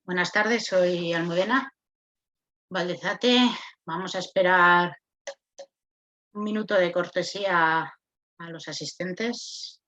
Buenas tardes, soy Almudena Valdezate. Vamos a esperar un minuto de cortesía a los asistentes.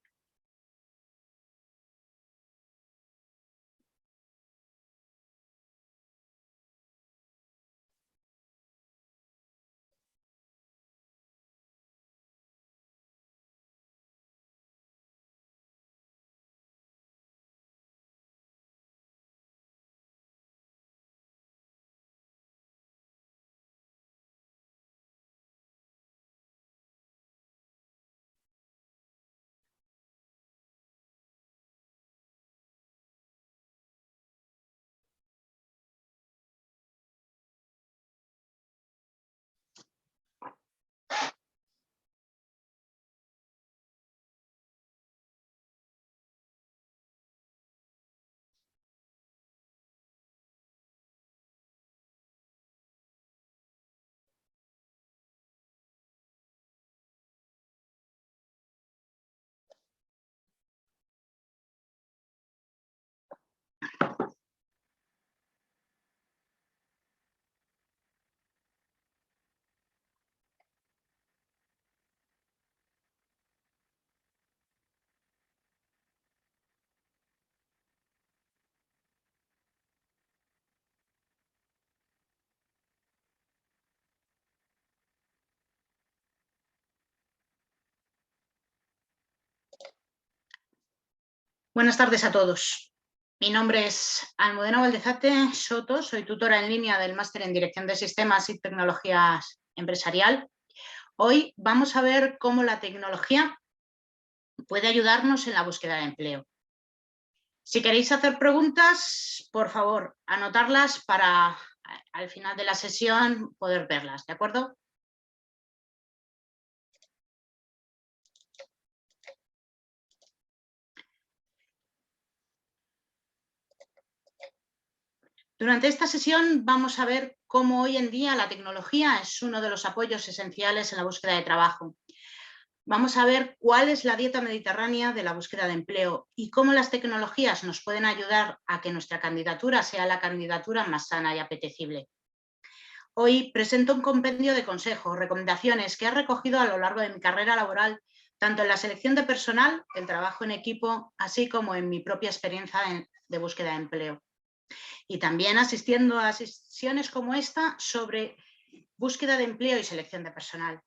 Buenas tardes a todos. Mi nombre es Almudena Valdezate Soto, soy tutora en línea del Máster en Dirección de Sistemas y Tecnologías Empresarial. Hoy vamos a ver cómo la tecnología puede ayudarnos en la búsqueda de empleo. Si queréis hacer preguntas, por favor, anotarlas para al final de la sesión poder verlas, ¿de acuerdo? Durante esta sesión vamos a ver cómo hoy en día la tecnología es uno de los apoyos esenciales en la búsqueda de trabajo. Vamos a ver cuál es la dieta mediterránea de la búsqueda de empleo y cómo las tecnologías nos pueden ayudar a que nuestra candidatura sea la candidatura más sana y apetecible. Hoy presento un compendio de consejos, recomendaciones que he recogido a lo largo de mi carrera laboral, tanto en la selección de personal, el trabajo en equipo, así como en mi propia experiencia de búsqueda de empleo. Y también asistiendo a sesiones como esta sobre búsqueda de empleo y selección de personal.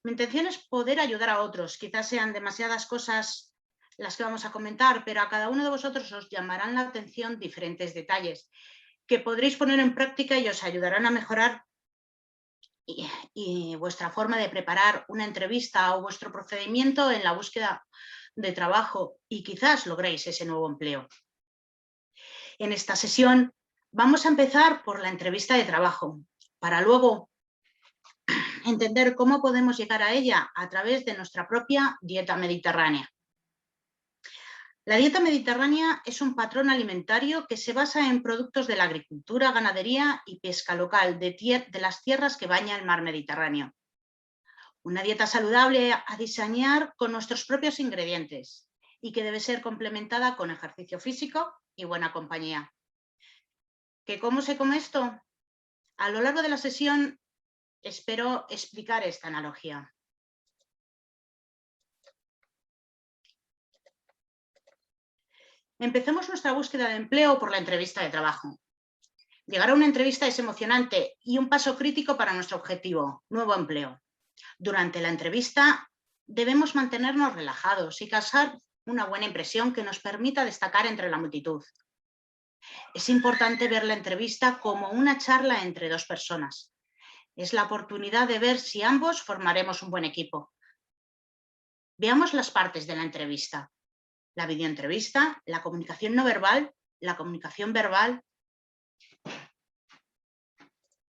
Mi intención es poder ayudar a otros. Quizás sean demasiadas cosas las que vamos a comentar, pero a cada uno de vosotros os llamarán la atención diferentes detalles que podréis poner en práctica y os ayudarán a mejorar y vuestra forma de preparar una entrevista o vuestro procedimiento en la búsqueda de trabajo y quizás logréis ese nuevo empleo. En esta sesión vamos a empezar por la entrevista de trabajo, para luego entender cómo podemos llegar a ella a través de nuestra propia dieta mediterránea. La dieta mediterránea es un patrón alimentario que se basa en productos de la agricultura, ganadería y pesca local de las tierras que baña el mar Mediterráneo. Una dieta saludable a diseñar con nuestros propios ingredientes y que debe ser complementada con ejercicio físico y buena compañía. ¿Cómo se come esto? A lo largo de la sesión espero explicar esta analogía. Empecemos nuestra búsqueda de empleo por la entrevista de trabajo. Llegar a una entrevista es emocionante y un paso crítico para nuestro objetivo, nuevo empleo. Durante la entrevista debemos mantenernos relajados y causar una buena impresión que nos permita destacar entre la multitud. Es importante ver la entrevista como una charla entre dos personas. Es la oportunidad de ver si ambos formaremos un buen equipo. Veamos las partes de la entrevista. La videoentrevista, la comunicación no verbal, la comunicación verbal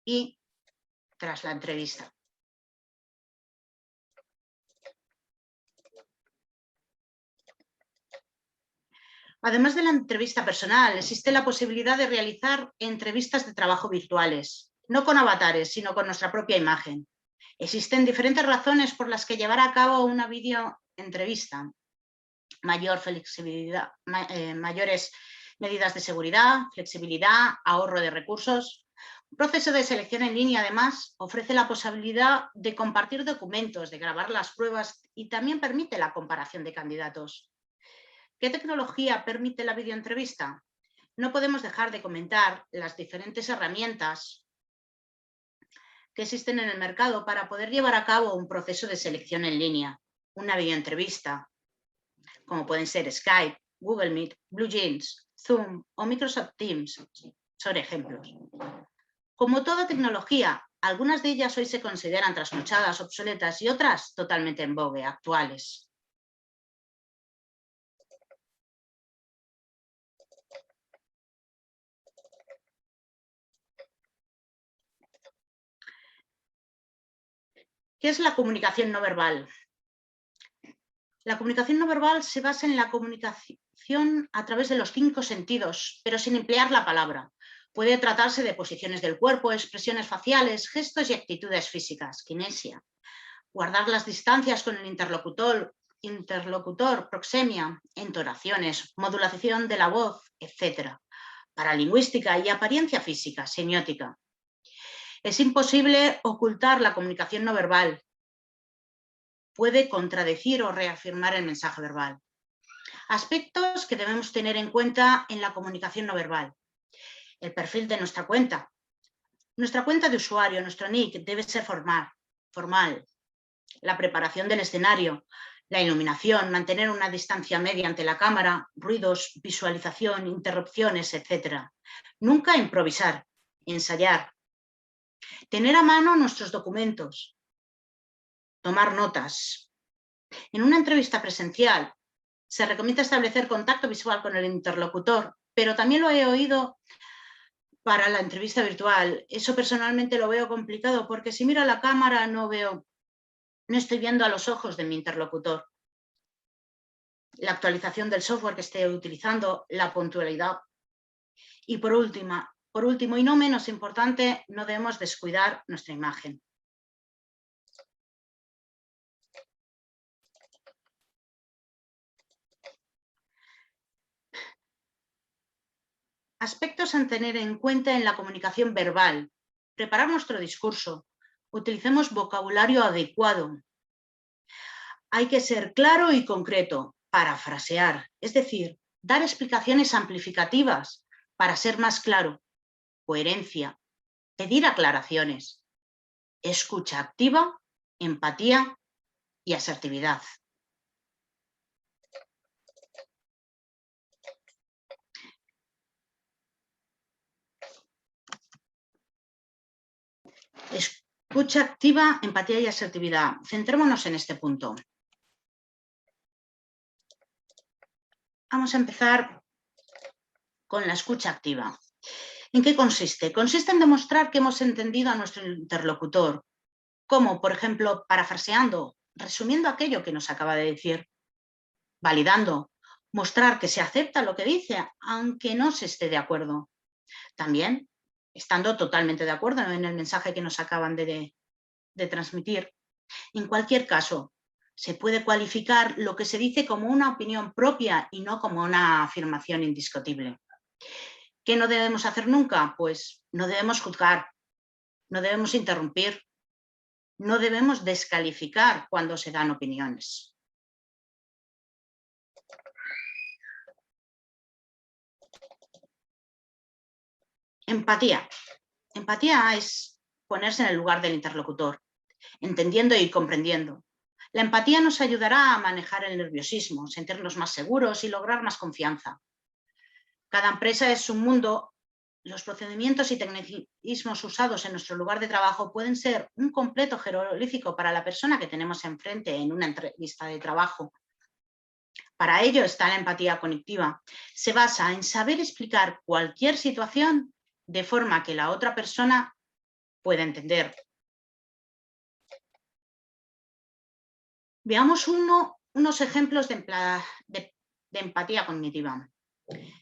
y tras la entrevista. Además de la entrevista personal, existe la posibilidad de realizar entrevistas de trabajo virtuales, no con avatares, sino con nuestra propia imagen. Existen diferentes razones por las que llevar a cabo una videoentrevista. Mayor flexibilidad, mayores Medidas de seguridad, flexibilidad, ahorro de recursos. Un proceso de selección en línea, además, ofrece la posibilidad de compartir documentos, de grabar las pruebas y también permite la comparación de candidatos. ¿Qué tecnología permite la videoentrevista? No podemos dejar de comentar las diferentes herramientas que existen en el mercado para poder llevar a cabo un proceso de selección en línea, una videoentrevista, como pueden ser Skype, Google Meet, BlueJeans, Zoom o Microsoft Teams, son ejemplos. Como toda tecnología, algunas de ellas hoy se consideran trasnochadas, obsoletas y otras totalmente en vogue, actuales. ¿Qué es la comunicación no verbal? La comunicación no verbal se basa en la comunicación a través de los 5 sentidos, pero sin emplear la palabra. Puede tratarse de posiciones del cuerpo, expresiones faciales, gestos y actitudes físicas, kinesia. Guardar las distancias con el interlocutor, proxemia, entonaciones, modulación de la voz, etc. Paralingüística y apariencia física, semiótica. Es imposible ocultar la comunicación no verbal. Puede contradecir o reafirmar el mensaje verbal. Aspectos que debemos tener en cuenta en la comunicación no verbal. El perfil de nuestra cuenta. Nuestra cuenta de usuario, nuestro nick, debe ser formal. La preparación del escenario, la iluminación, mantener una distancia media ante la cámara, ruidos, visualización, interrupciones, etc. Nunca improvisar, ensayar. Tener a mano nuestros documentos. Tomar notas. En una entrevista presencial se recomienda establecer contacto visual con el interlocutor, pero también lo he oído para la entrevista virtual. Eso personalmente lo veo complicado porque si miro a la cámara no estoy viendo a los ojos de mi interlocutor. La actualización del software que esté utilizando, la puntualidad. Y por último y no menos importante, no debemos descuidar nuestra imagen. Aspectos a tener en cuenta en la comunicación verbal. Preparar nuestro discurso. Utilicemos vocabulario adecuado. Hay que ser claro y concreto, parafrasear, es decir, dar explicaciones amplificativas para ser más claro, coherencia, pedir aclaraciones, escucha activa, empatía y asertividad. Escucha activa, empatía y asertividad. Centrémonos en este punto. Vamos a empezar con la escucha activa. ¿En qué consiste? Consiste en demostrar que hemos entendido a nuestro interlocutor, como, por ejemplo, parafraseando, resumiendo aquello que nos acaba de decir, validando, mostrar que se acepta lo que dice, aunque no se esté de acuerdo. También, estando totalmente de acuerdo en el mensaje que nos acaban de transmitir. En cualquier caso, se puede cualificar lo que se dice como una opinión propia y no como una afirmación indiscutible. ¿Qué no debemos hacer nunca? Pues no debemos juzgar, no debemos interrumpir, no debemos descalificar cuando se dan opiniones. Empatía. Empatía es ponerse en el lugar del interlocutor, entendiendo y comprendiendo. La empatía nos ayudará a manejar el nerviosismo, sentirnos más seguros y lograr más confianza. Cada empresa es un mundo. Los procedimientos y tecnicismos usados en nuestro lugar de trabajo pueden ser un completo jeroglífico para la persona que tenemos enfrente en una entrevista de trabajo. Para ello está la empatía cognitiva. Se basa en saber explicar cualquier situación de forma que la otra persona pueda entender. Veamos unos ejemplos de empatía cognitiva.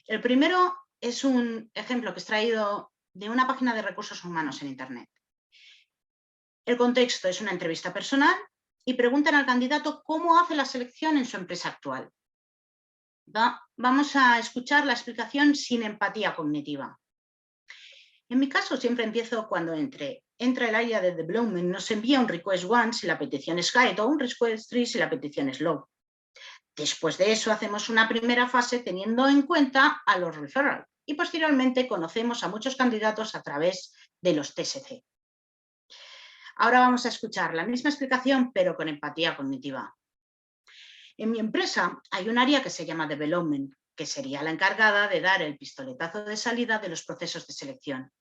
El primero es un ejemplo que he extraído de una página de recursos humanos en Internet. El contexto es una entrevista personal y preguntan al candidato cómo hace la selección en su empresa actual. Vamos a escuchar la explicación sin empatía cognitiva. En mi caso siempre empiezo cuando entra el área de development, nos envía un request one si la petición es high o un request 3 si la petición es low. Después de eso hacemos una primera fase teniendo en cuenta a los referrals y posteriormente conocemos a muchos candidatos a través de los TSC. Ahora vamos a escuchar la misma explicación pero con empatía cognitiva. En mi empresa hay un área que se llama Development, que sería la encargada de dar el pistoletazo de salida de los procesos de selección.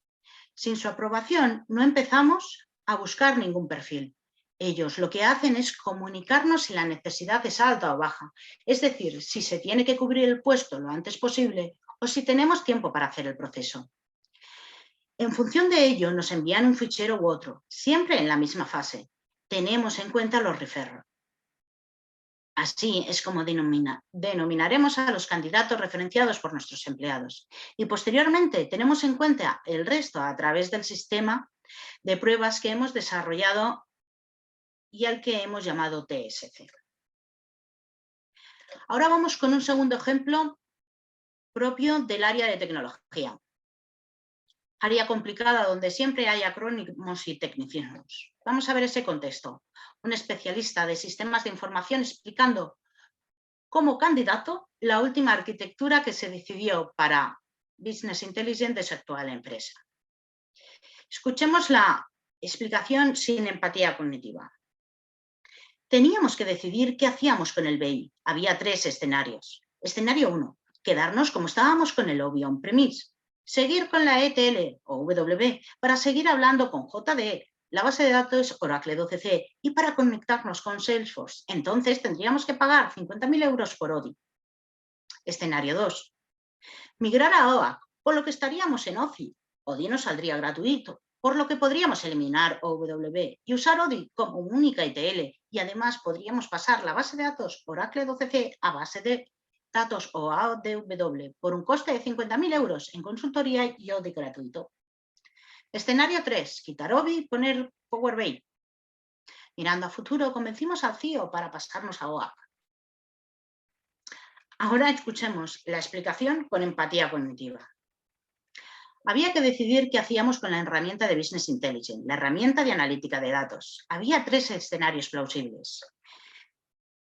Sin su aprobación no empezamos a buscar ningún perfil. Ellos lo que hacen es comunicarnos si la necesidad es alta o baja, es decir, si se tiene que cubrir el puesto lo antes posible o si tenemos tiempo para hacer el proceso. En función de ello nos envían un fichero u otro, siempre en la misma fase. Tenemos en cuenta los referrals. Así es como denominaremos a los candidatos referenciados por nuestros empleados. Y posteriormente tenemos en cuenta el resto a través del sistema de pruebas que hemos desarrollado y al que hemos llamado TSC. Ahora vamos con un segundo ejemplo propio del área de tecnología. Área complicada donde siempre hay acrónimos y tecnicismos. Vamos a ver ese contexto. Un especialista de sistemas de información explicando como candidato la última arquitectura que se decidió para Business Intelligence de su actual empresa. Escuchemos la explicación sin empatía cognitiva. Teníamos que decidir qué hacíamos con el BI. Había 3 escenarios. Escenario 1, quedarnos como estábamos con el OBI on-premise. Seguir con la ETL o W para seguir hablando con JDE, la base de datos Oracle 12c y para conectarnos con Salesforce. Entonces tendríamos que pagar 50.000 euros por ODI. Escenario 2, migrar a OAC, por lo que estaríamos en OCI. ODI nos saldría gratuito, por lo que podríamos eliminar OW y usar ODI como única ETL y además podríamos pasar la base de datos Oracle 12c a base de datos o ADW por un coste de 50.000 euros en consultoría y ODI gratuito. Escenario 3, quitar ODI y poner Power BI. Mirando a futuro, convencimos al CIO para pasarnos a OAC. Ahora escuchemos la explicación con empatía cognitiva. Había que decidir qué hacíamos con la herramienta de Business Intelligence, la herramienta de analítica de datos. Había 3 escenarios plausibles.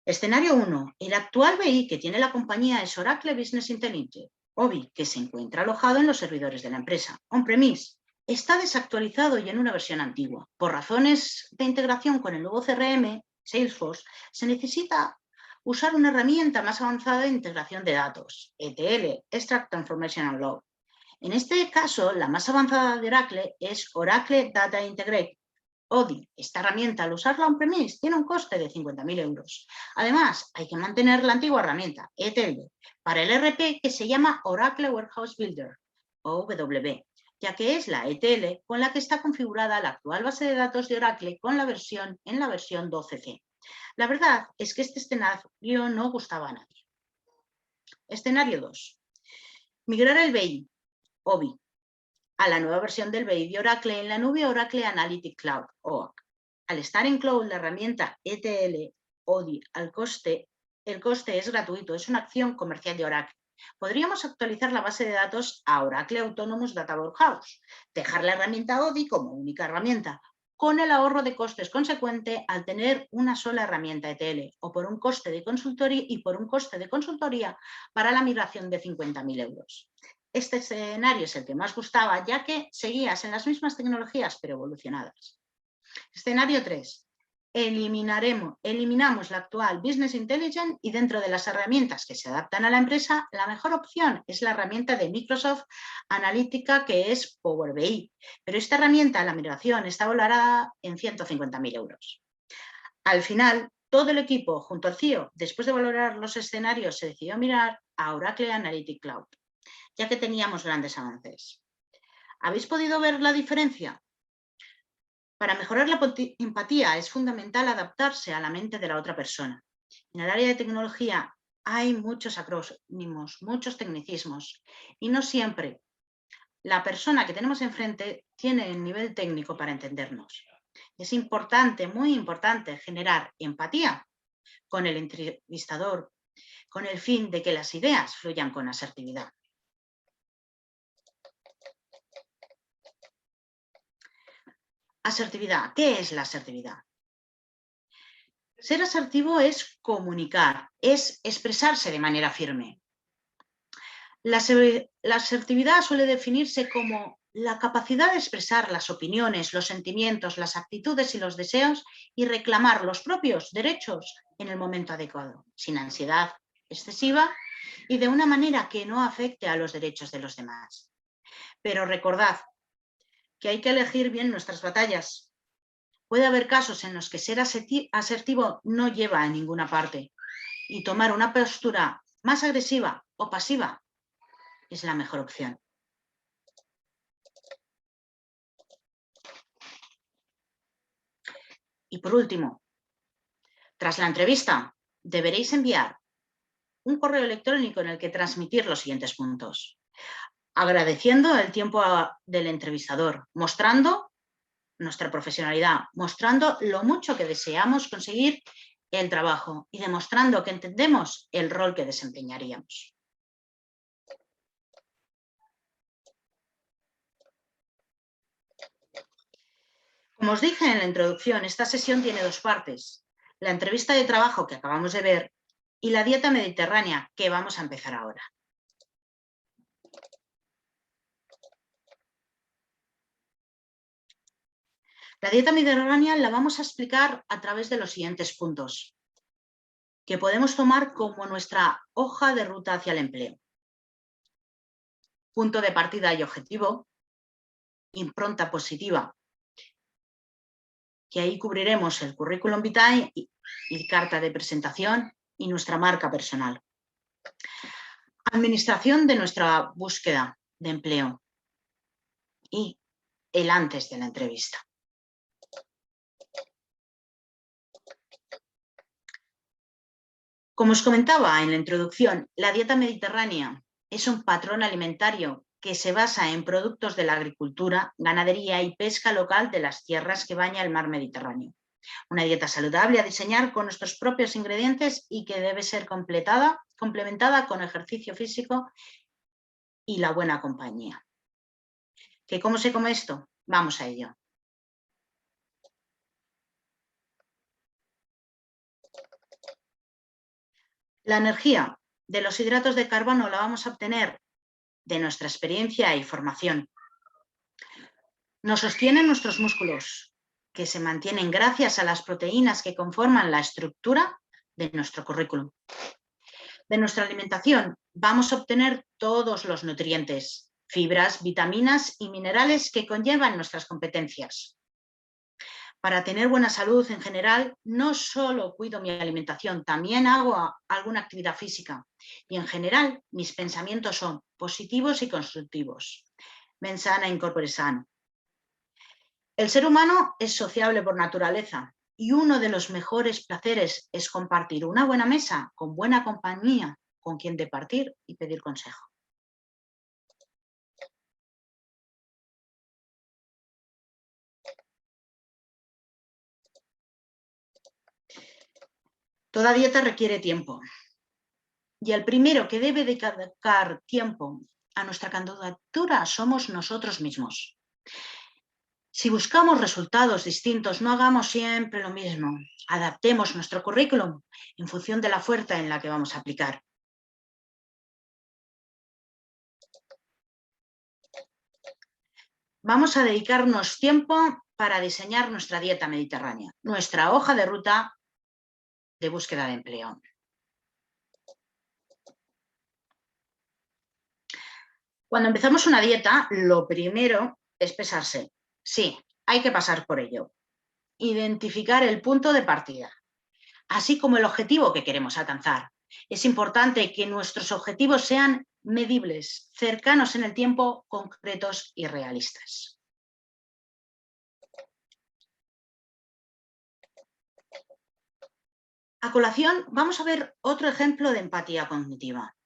Escenario 1. El actual BI que tiene la compañía es Oracle Business Intelligence, OBI, que se encuentra alojado en los servidores de la empresa. On-premise está desactualizado y en una versión antigua. Por razones de integración con el nuevo CRM, Salesforce, se necesita usar una herramienta más avanzada de integración de datos, ETL, Extract Transformation and Log. En este caso, la más avanzada de Oracle es Oracle Data Integrate, ODI. Esta herramienta, al usarla on-premise, tiene un coste de 50.000 euros. Además, hay que mantener la antigua herramienta, ETL, para el ERP que se llama Oracle Warehouse Builder, OW, ya que es la ETL con la que está configurada la actual base de datos de Oracle en la versión 12c. La verdad es que este escenario no gustaba a nadie. Escenario 2. Migrar el BI, OBI, a la nueva versión del BI de Oracle en la nube Oracle Analytics Cloud, OAC. Al estar en cloud, la herramienta ETL ODI el coste es gratuito, es una acción comercial de Oracle. Podríamos actualizar la base de datos a Oracle Autonomous Data Warehouse, dejar la herramienta ODI como única herramienta, con el ahorro de costes consecuente al tener una sola herramienta ETL, o por un coste de consultoría para la migración de 50.000 euros. Este escenario es el que más gustaba, ya que seguías en las mismas tecnologías, pero evolucionadas. Escenario 3. Eliminamos la actual Business Intelligence y dentro de las herramientas que se adaptan a la empresa, la mejor opción es la herramienta de Microsoft Analítica que es Power BI. Pero esta herramienta, la migración, está valorada en 150.000 euros. Al final, todo el equipo, junto al CIO, después de valorar los escenarios, se decidió mirar a Oracle Analytics Cloud, ya que teníamos grandes avances. ¿Habéis podido ver la diferencia? Para mejorar la empatía es fundamental adaptarse a la mente de la otra persona. En el área de tecnología hay muchos acrónimos, muchos tecnicismos y no siempre la persona que tenemos enfrente tiene el nivel técnico para entendernos. Es importante, muy importante, generar empatía con el entrevistador con el fin de que las ideas fluyan con asertividad. Asertividad. ¿Qué es la asertividad? Ser asertivo es comunicar, es expresarse de manera firme. La asertividad suele definirse como la capacidad de expresar las opiniones, los sentimientos, las actitudes y los deseos y reclamar los propios derechos en el momento adecuado, sin ansiedad excesiva y de una manera que no afecte a los derechos de los demás. Pero recordad que hay que elegir bien nuestras batallas. Puede haber casos en los que ser asertivo no lleva a ninguna parte y tomar una postura más agresiva o pasiva es la mejor opción. Y por último, tras la entrevista, deberéis enviar un correo electrónico en el que transmitir los siguientes puntos. Agradeciendo el tiempo del entrevistador, mostrando nuestra profesionalidad, mostrando lo mucho que deseamos conseguir el trabajo y demostrando que entendemos el rol que desempeñaríamos. Como os dije en la introducción, esta sesión tiene dos partes. La entrevista de trabajo que acabamos de ver y la dieta mediterránea que vamos a empezar ahora. La dieta mediterránea la vamos a explicar a través de los siguientes puntos, que podemos tomar como nuestra hoja de ruta hacia el empleo. Punto de partida y objetivo, impronta positiva, que ahí cubriremos el currículum vitae y carta de presentación y nuestra marca personal. Administración de nuestra búsqueda de empleo y el antes de la entrevista. Como os comentaba en la introducción, la dieta mediterránea es un patrón alimentario que se basa en productos de la agricultura, ganadería y pesca local de las tierras que baña el mar Mediterráneo. Una dieta saludable a diseñar con nuestros propios ingredientes y que debe ser complementada con ejercicio físico y la buena compañía. ¿Que cómo se come esto? Vamos a ello. La energía de los hidratos de carbono la vamos a obtener de nuestra experiencia y formación. Nos sostienen nuestros músculos, que se mantienen gracias a las proteínas que conforman la estructura de nuestro currículum. De nuestra alimentación vamos a obtener todos los nutrientes, fibras, vitaminas y minerales que conllevan nuestras competencias. Para tener buena salud en general, no solo cuido mi alimentación, también hago alguna actividad física. Y en general, mis pensamientos son positivos y constructivos. Mens sana in corpore sano. El ser humano es sociable por naturaleza y uno de los mejores placeres es compartir una buena mesa con buena compañía, con quien departir y pedir consejo. Toda dieta requiere tiempo y el primero que debe dedicar tiempo a nuestra candidatura somos nosotros mismos. Si buscamos resultados distintos, no hagamos siempre lo mismo. Adaptemos nuestro currículum en función de la oferta en la que vamos a aplicar. Vamos a dedicarnos tiempo para diseñar nuestra dieta mediterránea, nuestra hoja de ruta de búsqueda de empleo. Cuando empezamos una dieta, lo primero es pesarse. Sí, hay que pasar por ello. Identificar el punto de partida, así como el objetivo que queremos alcanzar. Es importante que nuestros objetivos sean medibles, cercanos en el tiempo, concretos y realistas. A colación, vamos a ver otro ejemplo de empatía cognitiva.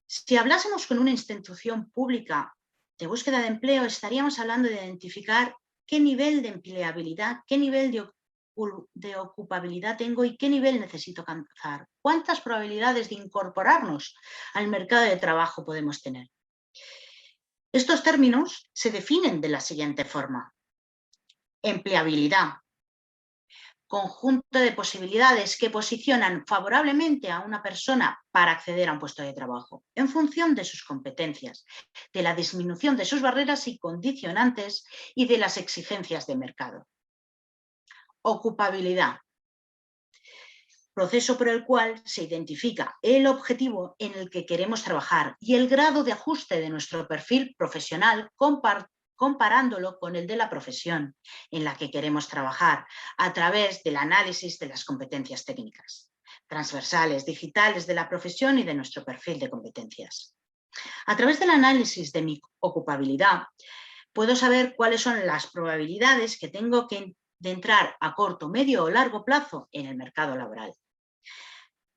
Si hablásemos con una institución pública de búsqueda de empleo, estaríamos hablando de identificar qué nivel de empleabilidad, qué nivel de ocupabilidad tengo y qué nivel necesito alcanzar? ¿Cuántas probabilidades de incorporarnos al mercado de trabajo podemos tener? Estos términos se definen de la siguiente forma. Empleabilidad. Conjunto de posibilidades que posicionan favorablemente a una persona para acceder a un puesto de trabajo en función de sus competencias, de la disminución de sus barreras y condicionantes y de las exigencias de mercado. Ocupabilidad. Proceso por el cual se identifica el objetivo en el que queremos trabajar y el grado de ajuste de nuestro perfil profesional comparándolo con el de la profesión en la que queremos trabajar a través del análisis de las competencias técnicas, transversales, digitales de la profesión y de nuestro perfil de competencias. A través del análisis de mi ocupabilidad, puedo saber cuáles son las probabilidades que tengo de entrar a corto, medio o largo plazo en el mercado laboral.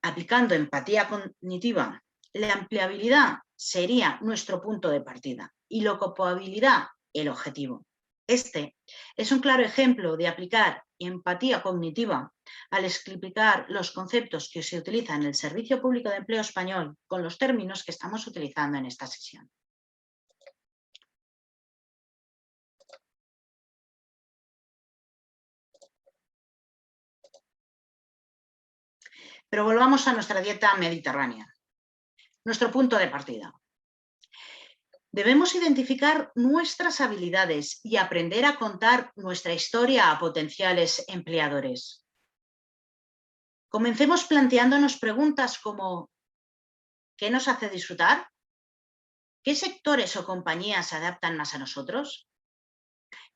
Aplicando empatía cognitiva, la empleabilidad sería nuestro punto de partida y la ocupabilidad el objetivo. Este es un claro ejemplo de aplicar empatía cognitiva al explicar los conceptos que se utilizan en el Servicio Público de Empleo Español con los términos que estamos utilizando en esta sesión. Pero volvamos a nuestra dieta mediterránea, nuestro punto de partida. Debemos identificar nuestras habilidades y aprender a contar nuestra historia a potenciales empleadores. Comencemos planteándonos preguntas como ¿qué nos hace disfrutar? ¿Qué sectores o compañías se adaptan más a nosotros?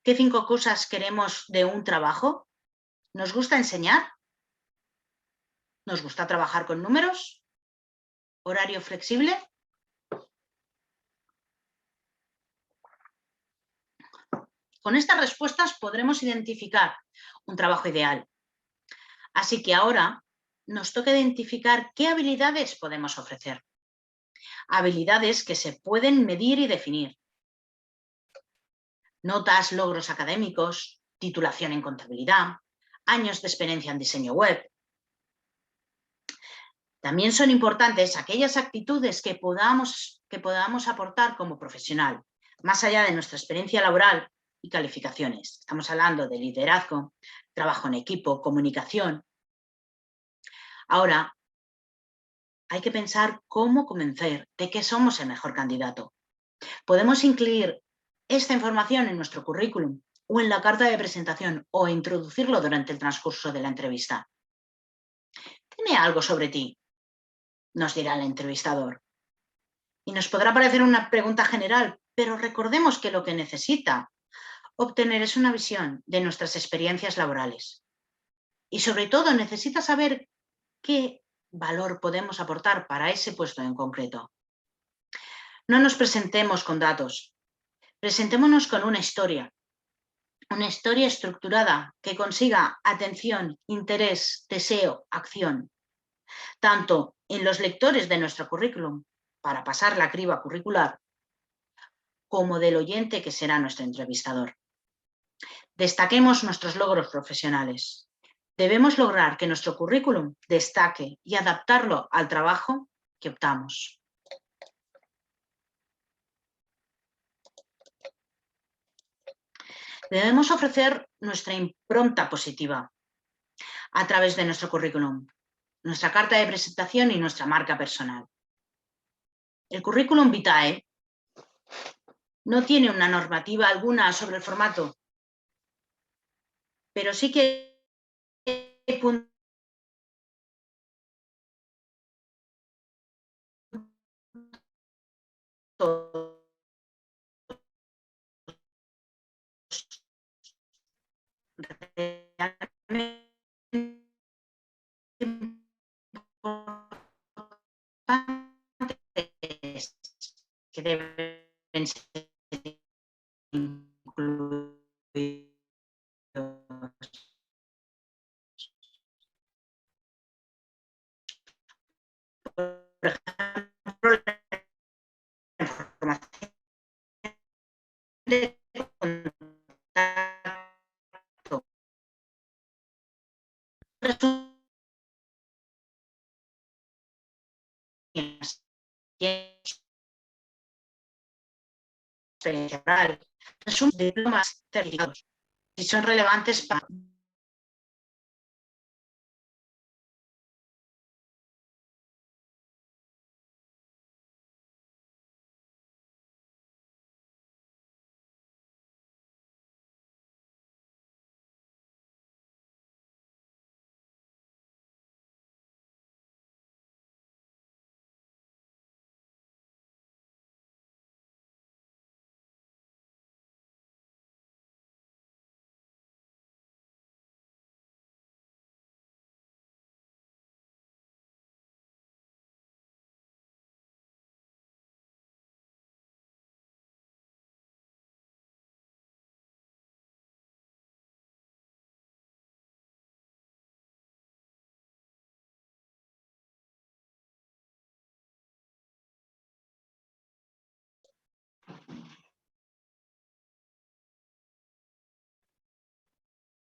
¿Qué 5 cosas queremos de un trabajo? ¿Nos gusta enseñar? ¿Nos gusta trabajar con números? ¿Horario flexible? Con estas respuestas podremos identificar un trabajo ideal. Así que ahora nos toca identificar qué habilidades podemos ofrecer. Habilidades que se pueden medir y definir. Notas, logros académicos, titulación en contabilidad, años de experiencia en diseño web. También son importantes aquellas actitudes que podamos aportar como profesional, más allá de nuestra experiencia laboral y calificaciones. Estamos hablando de liderazgo, trabajo en equipo, comunicación. Ahora, hay que pensar cómo convencer de que somos el mejor candidato. Podemos incluir esta información en nuestro currículum o en la carta de presentación o introducirlo durante el transcurso de la entrevista. Dime algo sobre ti, nos dirá el entrevistador. Y nos podrá parecer una pregunta general, pero recordemos que lo que necesita obtener es una visión de nuestras experiencias laborales. Y sobre todo necesita saber qué valor podemos aportar para ese puesto en concreto. No nos presentemos con datos, presentémonos con una historia estructurada que consiga atención, interés, deseo, acción, tanto en los lectores de nuestro currículum para pasar la criba curricular, como del oyente que será nuestro entrevistador. Destaquemos nuestros logros profesionales. Debemos lograr que nuestro currículum destaque y adaptarlo al trabajo que optamos. Debemos ofrecer nuestra impronta positiva a través de nuestro currículum, nuestra carta de presentación y nuestra marca personal. El currículum vitae no tiene una normativa alguna sobre el formato, pero sí que hay puntos realmente importantes que deben ser incluidos. Por ejemplo, la información experiencia oral, resumen de diplomas certificados, si son relevantes para...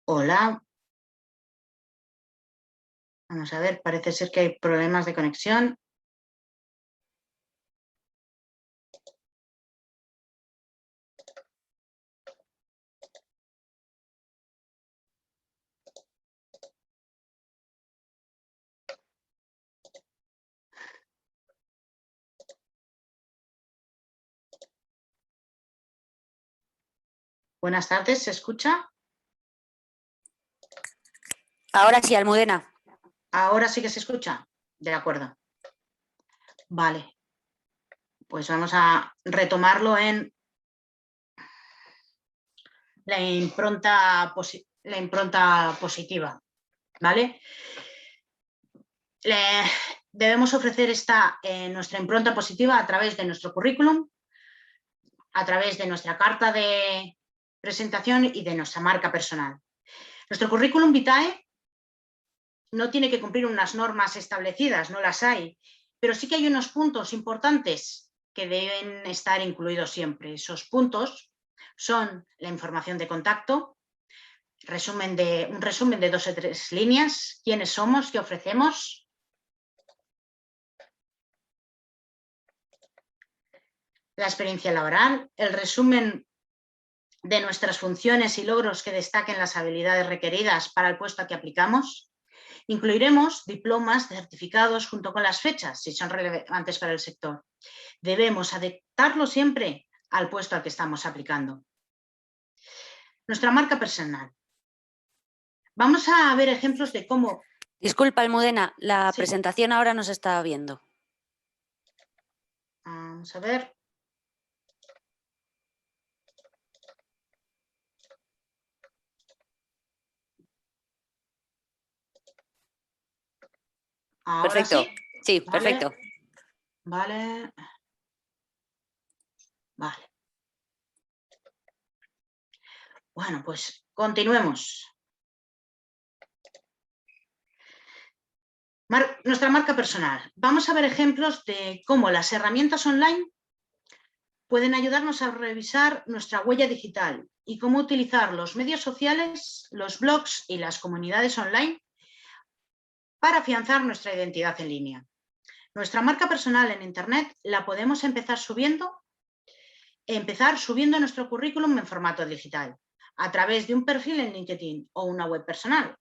Hola. Vamos a ver, parece ser que hay problemas de conexión. Buenas tardes, ¿se escucha? Ahora sí, Almudena. Ahora sí que se escucha. De acuerdo. Vale. Pues vamos a retomarlo en la impronta positiva. ¿Vale? Debemos ofrecer nuestra impronta positiva a través de nuestro currículum, a través de nuestra carta de presentación y de nuestra marca personal. Nuestro currículum vitae no tiene que cumplir unas normas establecidas, no las hay, pero sí que hay unos puntos importantes que deben estar incluidos siempre. Esos puntos son la información de contacto, un resumen de 2 o 3 líneas, quiénes somos, qué ofrecemos, la experiencia laboral, el resumen de nuestras funciones y logros que destaquen las habilidades requeridas para el puesto a que aplicamos. Incluiremos diplomas, certificados junto con las fechas, si son relevantes para el sector. Debemos adaptarlo siempre al puesto al que estamos aplicando. Nuestra marca personal. Vamos a ver ejemplos de cómo... Disculpa, Almudena, la Sí. presentación ahora no se está viendo. Vamos a ver. Ahora Perfecto. sí. Sí, Vale. perfecto. Vale. Bueno, pues continuemos. Nuestra marca personal. Vamos a ver ejemplos de cómo las herramientas online pueden ayudarnos a revisar nuestra huella digital y cómo utilizar los medios sociales, los blogs y las comunidades online para afianzar nuestra identidad en línea. Nuestra marca personal en Internet la podemos empezar subiendo nuestro currículum en formato digital, a través de un perfil en LinkedIn o una web personal.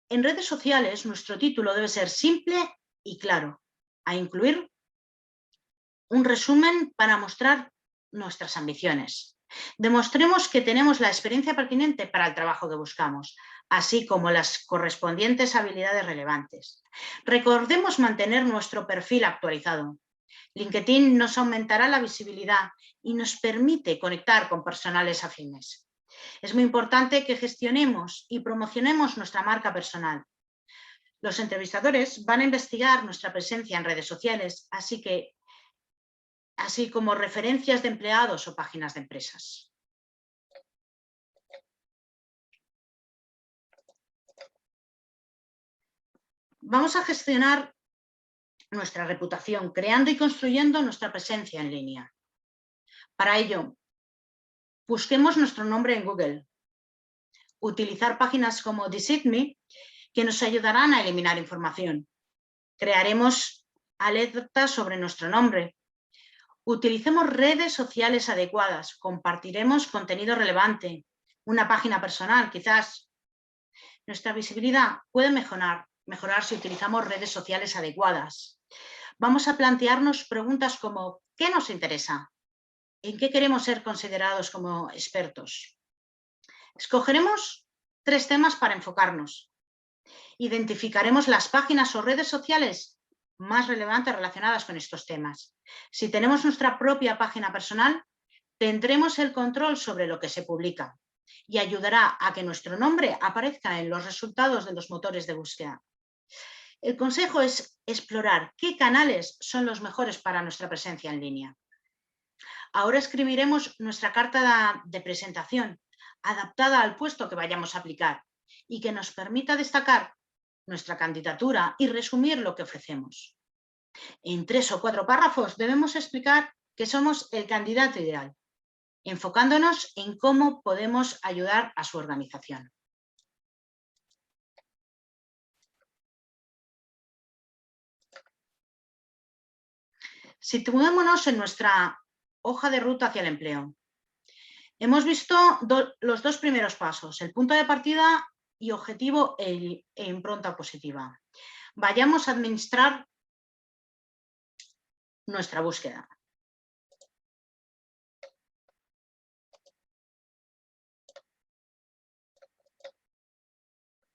En redes sociales, nuestro título debe ser simple y claro, a incluir un resumen para mostrar nuestras ambiciones. Demostremos que tenemos la experiencia pertinente para el trabajo que buscamos, así como las correspondientes habilidades relevantes. Recordemos mantener nuestro perfil actualizado. LinkedIn nos aumentará la visibilidad y nos permite conectar con personales afines. Es muy importante que gestionemos y promocionemos nuestra marca personal. Los entrevistadores van a investigar nuestra presencia en redes sociales, así como referencias de empleados o páginas de empresas. Vamos a gestionar nuestra reputación, creando y construyendo nuestra presencia en línea. Para ello, busquemos nuestro nombre en Google. utilizar páginas como DecidMe que nos ayudarán a eliminar información. Crearemos alertas sobre nuestro nombre. Utilicemos redes sociales adecuadas. Compartiremos contenido relevante. Una página personal, quizás. Nuestra visibilidad puede mejorar si utilizamos redes sociales adecuadas. Vamos a plantearnos preguntas como ¿qué nos interesa? ¿En qué queremos ser considerados como expertos? Escogeremos 3 temas para enfocarnos. Identificaremos las páginas o redes sociales más relevantes relacionadas con estos temas. Si tenemos nuestra propia página personal, tendremos el control sobre lo que se publica y ayudará a que nuestro nombre aparezca en los resultados de los motores de búsqueda. El consejo es explorar qué canales son los mejores para nuestra presencia en línea. Ahora escribiremos nuestra carta de presentación, adaptada al puesto que vayamos a aplicar y que nos permita destacar nuestra candidatura y resumir lo que ofrecemos. En 3 o 4 párrafos debemos explicar que somos el candidato ideal, enfocándonos en cómo podemos ayudar a su organización. Situémonos en nuestra hoja de ruta hacia el empleo. Hemos visto los 2 primeros pasos, el punto de partida y objetivo e impronta positiva. Vayamos a administrar nuestra búsqueda.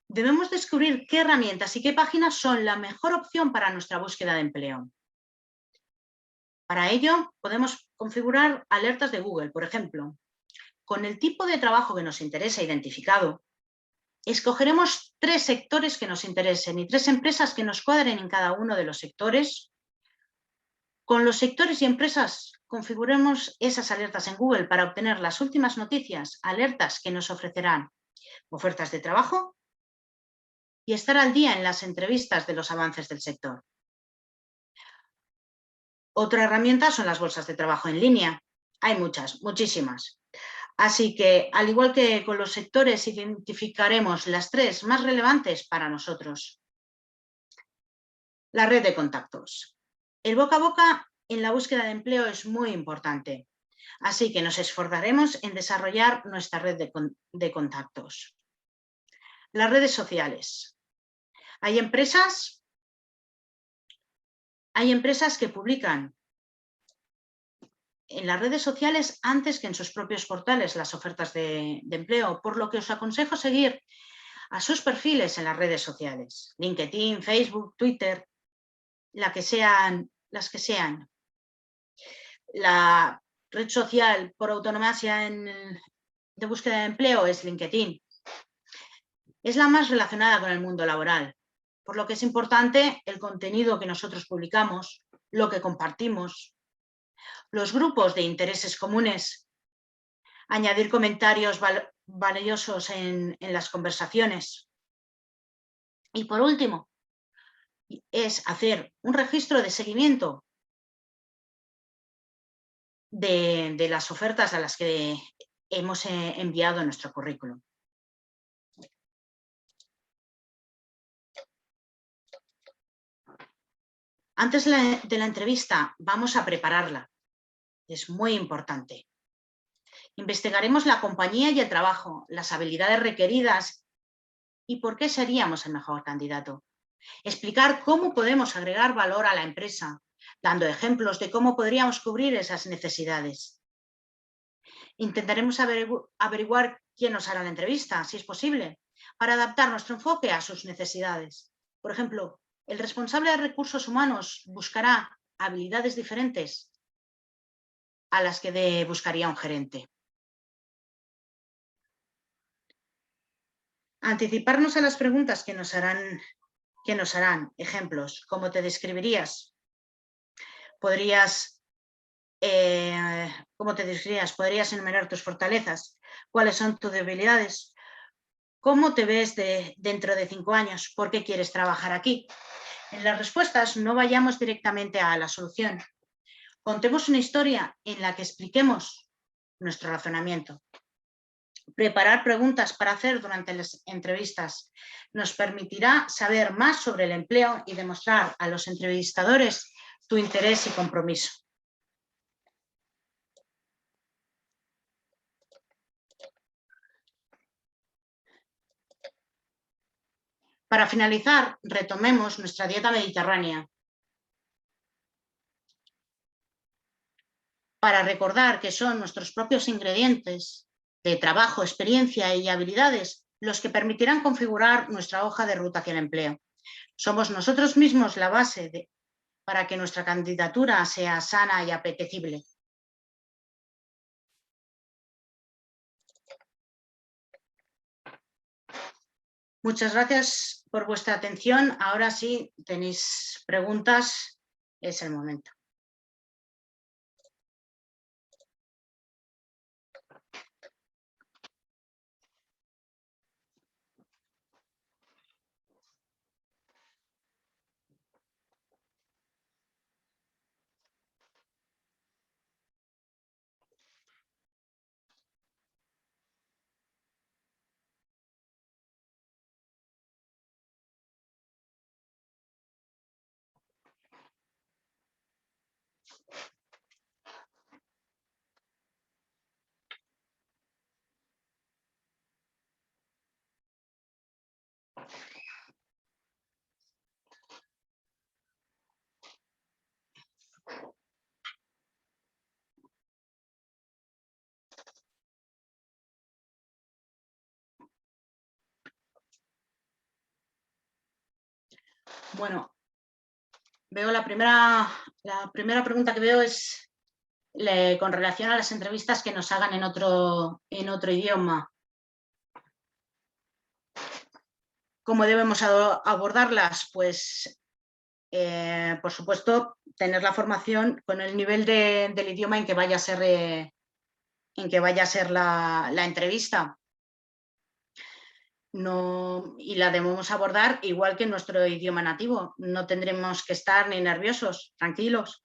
Debemos descubrir qué herramientas y qué páginas son la mejor opción para nuestra búsqueda de empleo. Para ello, podemos configurar alertas de Google, por ejemplo. Con el tipo de trabajo que nos interesa identificado, escogeremos 3 sectores que nos interesen y 3 empresas que nos cuadren en cada uno de los sectores. Con los sectores y empresas configuremos esas alertas en Google para obtener las últimas noticias, alertas que nos ofrecerán ofertas de trabajo y estar al día en las entrevistas de los avances del sector. Otra herramienta son las bolsas de trabajo en línea. Hay muchas, muchísimas. Así que, al igual que con los sectores, identificaremos las 3 más relevantes para nosotros. La red de contactos. El boca a boca en la búsqueda de empleo es muy importante, así que nos esforzaremos en desarrollar nuestra red de contactos. Las redes sociales. Hay empresas que publican en las redes sociales antes que en sus propios portales las ofertas de empleo, por lo que os aconsejo seguir a sus perfiles en las redes sociales, LinkedIn, Facebook, Twitter, las que sean. La red social por autonomía de búsqueda de empleo es LinkedIn. Es la más relacionada con el mundo laboral, por lo que es importante el contenido que nosotros publicamos, lo que compartimos, los grupos de intereses comunes, añadir comentarios valiosos en las conversaciones. Y por último, es hacer un registro de seguimiento de las ofertas a las que hemos enviado nuestro currículum. Antes de la entrevista vamos a prepararla. Es muy importante. Investigaremos la compañía y el trabajo, las habilidades requeridas y por qué seríamos el mejor candidato. Explicar cómo podemos agregar valor a la empresa, dando ejemplos de cómo podríamos cubrir esas necesidades. Intentaremos averiguar quién nos hará la entrevista, si es posible, para adaptar nuestro enfoque a sus necesidades. Por ejemplo, el responsable de recursos humanos buscará habilidades diferentes a las que buscaría un gerente. Anticiparnos a las preguntas que nos harán. Ejemplos, ¿cómo te describirías? ¿Podrías enumerar tus fortalezas? ¿Cuáles son tus debilidades? ¿Cómo te ves dentro de 5 años? ¿Por qué quieres trabajar aquí? En las respuestas no vayamos directamente a la solución. Contemos una historia en la que expliquemos nuestro razonamiento. Preparar preguntas para hacer durante las entrevistas nos permitirá saber más sobre el empleo y demostrar a los entrevistadores tu interés y compromiso. Para finalizar, retomemos nuestra dieta mediterránea. Para recordar que son nuestros propios ingredientes de trabajo, experiencia y habilidades los que permitirán configurar nuestra hoja de ruta hacia el empleo. Somos nosotros mismos la base para que nuestra candidatura sea sana y apetecible. Muchas gracias por vuestra atención. Ahora sí, tenéis preguntas, es el momento. Bueno, veo la primera pregunta que veo es con relación a las entrevistas que nos hagan en otro idioma. ¿Cómo debemos abordarlas? Pues, por supuesto, tener la formación con el nivel del idioma en que vaya a ser la entrevista. No, y la debemos abordar igual que en nuestro idioma nativo. No tendremos que estar ni nerviosos, tranquilos.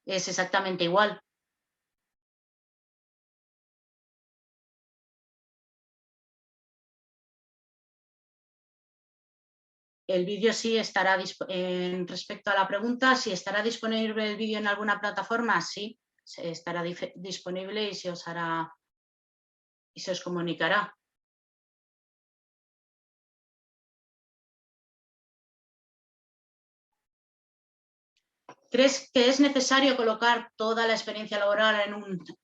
Es exactamente igual. El vídeo sí estará, respecto a la pregunta, si estará disponible el vídeo en alguna plataforma, sí, estará disponible y se os comunicará. ¿Crees que es necesario colocar toda la experiencia laboral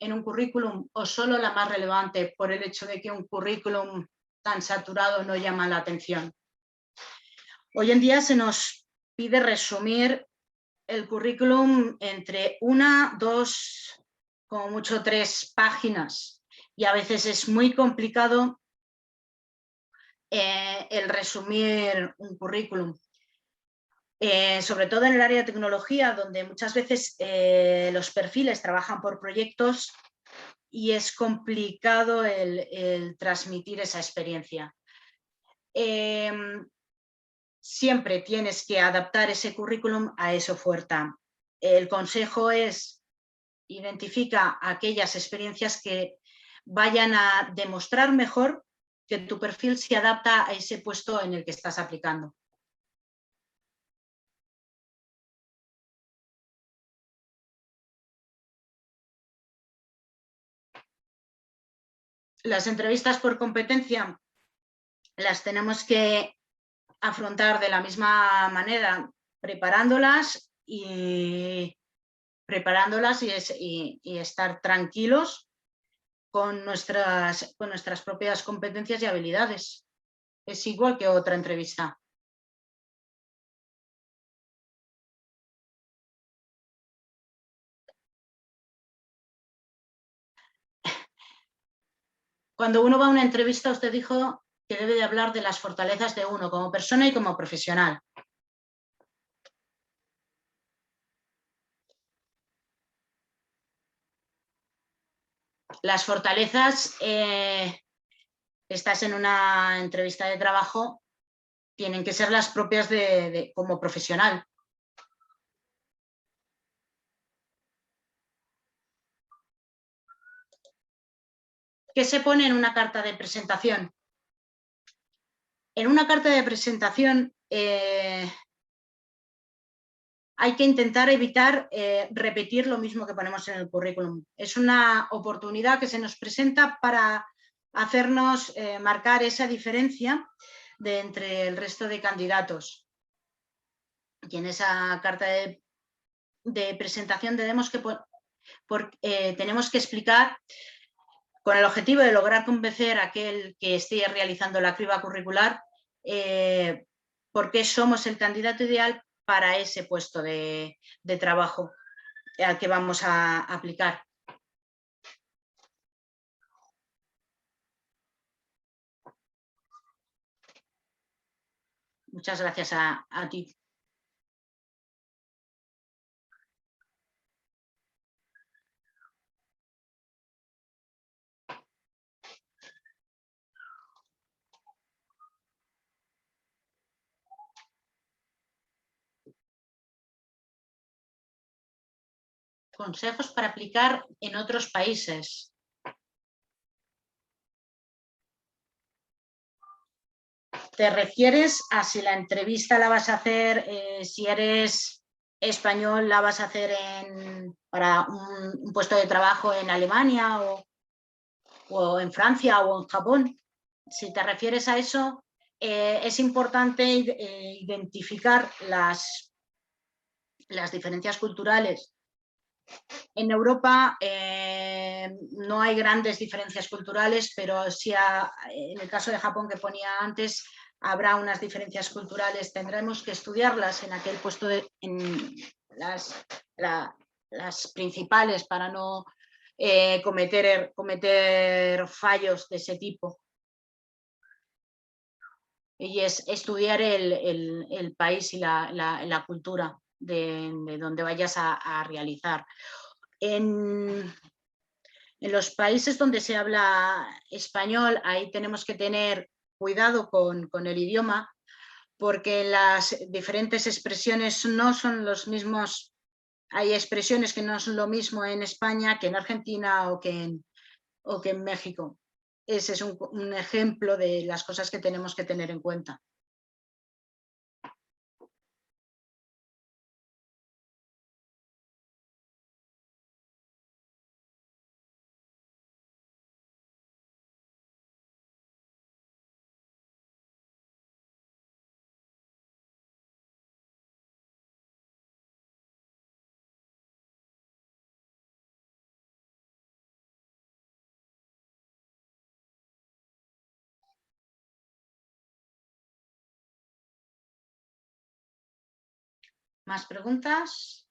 en un currículum o solo la más relevante por el hecho de que un currículum tan saturado no llama la atención? Hoy en día se nos pide resumir el currículum entre 1, 2, como mucho 3 páginas y a veces es muy complicado el resumir un currículum. Sobre todo en el área de tecnología, donde muchas veces los perfiles trabajan por proyectos y es complicado el transmitir esa experiencia. Siempre tienes que adaptar ese currículum a esa oferta. El consejo es: identifica aquellas experiencias que vayan a demostrar mejor que tu perfil se adapta a ese puesto en el que estás aplicando. Las entrevistas por competencia las tenemos que afrontar de la misma manera, preparándolas y estar tranquilos con nuestras propias competencias y habilidades. Es igual que otra entrevista. Cuando uno va a una entrevista, usted dijo que debe de hablar de las fortalezas de uno como persona y como profesional. Las fortalezas, estás en una entrevista de trabajo, tienen que ser las propias como profesional. ¿Qué se pone en una carta de presentación? En una carta de presentación hay que intentar evitar repetir lo mismo que ponemos en el currículum. Es una oportunidad que se nos presenta para hacernos marcar esa diferencia entre el resto de candidatos. Y en esa carta de presentación tenemos que explicar, con el objetivo de lograr convencer a aquel que esté realizando la criba curricular, por qué somos el candidato ideal para ese puesto de trabajo al que vamos a aplicar. Muchas gracias a ti. Consejos para aplicar en otros países. ¿Te refieres a si la entrevista la vas a hacer, si eres español, la vas a hacer para un puesto de trabajo en Alemania o en Francia o en Japón? Si te refieres a eso, es importante identificar las diferencias culturales. En Europa no hay grandes diferencias culturales, pero sí en el caso de Japón que ponía antes, habrá unas diferencias culturales. Tendremos que estudiarlas en aquel puesto, en las principales, para no cometer fallos de ese tipo. Y es estudiar el país y la cultura de donde vayas a realizar. En los países donde se habla español, ahí tenemos que tener cuidado con el idioma, porque las diferentes expresiones no son los mismos. Hay expresiones que no son lo mismo en España que en Argentina o que en México. Ese es un ejemplo de las cosas que tenemos que tener en cuenta. ¿Más preguntas?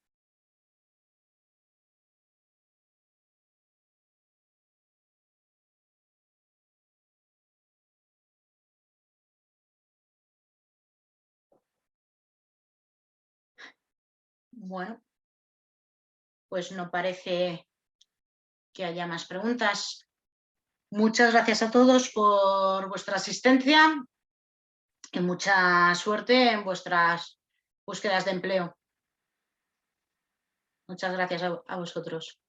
Bueno, pues no parece que haya más preguntas. Muchas gracias a todos por vuestra asistencia y mucha suerte en vuestras búsquedas de empleo. Muchas gracias a vosotros.